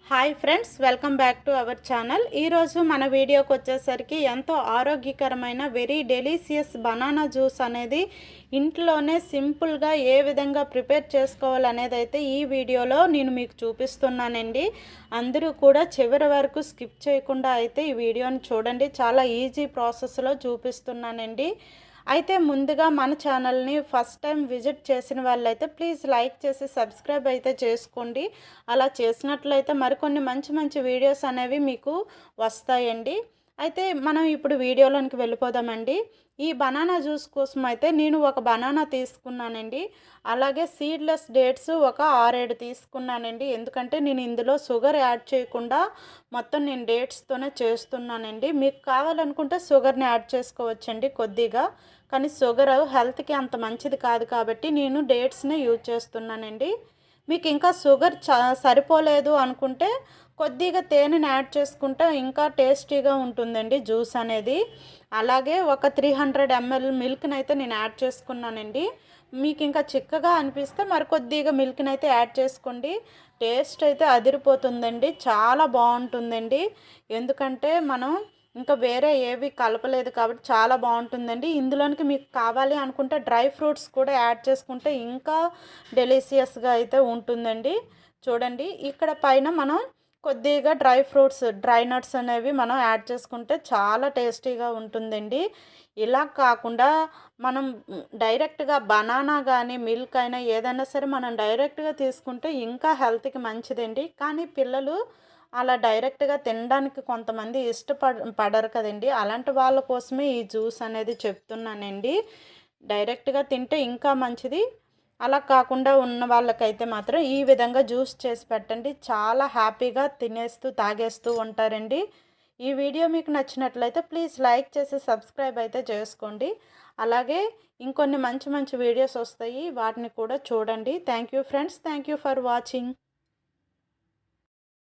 Hi friends, welcome back to our channel. ఈరోజు మన వీడియోకి వచ్చేసరికి ఎంతో ఆరోగ్యకరమైన వెరీ డెలీషియస్ బనానా జ్యూస్ అనేది ఇంట్లోనే సింపుల్గా ఏ విధంగా ప్రిపేర్ చేసుకోవాలనేది అయితే ఈ వీడియోలో నేను మీకు చూపిస్తున్నానండి. అందరూ కూడా చివరి వరకు స్కిప్ చేయకుండా అయితే ఈ వీడియోని చూడండి. చాలా ఈజీ ప్రాసెస్లో చూపిస్తున్నానండి. అయితే ముందుగా మన ఛానల్ని ఫస్ట్ టైం విజిట్ చేసిన వాళ్ళైతే ప్లీజ్ లైక్ చేసి సబ్స్క్రైబ్ అయితే చేసుకోండి. అలా చేసినట్లయితే మరికొన్ని మంచి మంచి వీడియోస్ అనేవి మీకు వస్తాయండి. అయితే మనం ఇప్పుడు వీడియోలోనికి వెళ్ళిపోదామండి. ఈ బనానా జ్యూస్ కోసం అయితే నేను ఒక బనానా తీసుకున్నానండి. అలాగే సీడ్లెస్ డేట్స్ ఒక 6-7 తీసుకున్నానండి. ఎందుకంటే నేను ఇందులో షుగర్ యాడ్ చేయకుండా మొత్తం నేను డేట్స్తోనే చేస్తున్నానండి. మీకు కావాలనుకుంటే షుగర్ని యాడ్ చేసుకోవచ్చండి కొద్దిగా. కానీ షుగర్ హెల్త్కి అంత మంచిది కాదు కాబట్టి నేను డేట్స్నే యూజ్ చేస్తున్నానండి. మీకు ఇంకా షుగర్ సరిపోలేదు అనుకుంటే కొద్దిగా తేనెని యాడ్ చేసుకుంటే ఇంకా టేస్టీగా ఉంటుందండి జ్యూస్ అనేది. అలాగే ఒక 300 ml మిల్క్ని అయితే నేను యాడ్ చేసుకున్నానండి. మీకు ఇంకా చిక్కగా అనిపిస్తే మరి కొద్దిగా మిల్క్ని అయితే యాడ్ చేసుకోండి. టేస్ట్ అయితే అదిరిపోతుందండి, చాలా బాగుంటుందండి. ఎందుకంటే మనం ఇంకా వేరే ఏవి కలపలేదు కాబట్టి చాలా బాగుంటుందండి. ఇందులోనికి మీకు కావాలి అనుకుంటే డ్రై ఫ్రూట్స్ కూడా యాడ్ చేసుకుంటే ఇంకా డెలీషియస్గా అయితే ఉంటుందండి. చూడండి, ఇక్కడ పైన మనం కొద్దిగా డ్రై ఫ్రూట్స్, డ్రై నట్స్ అనేవి మనం యాడ్ చేసుకుంటే చాలా టేస్టీగా ఉంటుందండి. ఇలా కాకుండా మనం డైరెక్ట్గా బనానా కానీ మిల్క్ అయినా ఏదైనా సరే మనం డైరెక్ట్గా తీసుకుంటే ఇంకా హెల్త్కి మంచిదండి. కానీ పిల్లలు అలా డైరెక్ట్గా తినడానికి కొంతమంది పడరు కదండి. అలాంటి వాళ్ళ కోసమే ఈ జ్యూస్ అనేది చెప్తున్నానండి. డైరెక్ట్గా తింటే ఇంకా మంచిది. అలా కాకుండా ఉన్న వాళ్ళకైతే మాత్రం ఈ విధంగా జ్యూస్ చేసి పెట్టండి. చాలా హ్యాపీగా తినేస్తూ తాగేస్తూ ఉంటారండి. ఈ వీడియో మీకు నచ్చినట్లయితే ప్లీజ్ లైక్ చేసి సబ్స్క్రైబ్ అయితే చేసుకోండి. అలాగే ఇంకొన్ని మంచి మంచి వీడియోస్ వస్తాయి, వాటిని కూడా చూడండి. Thank you friends, thank you for watching.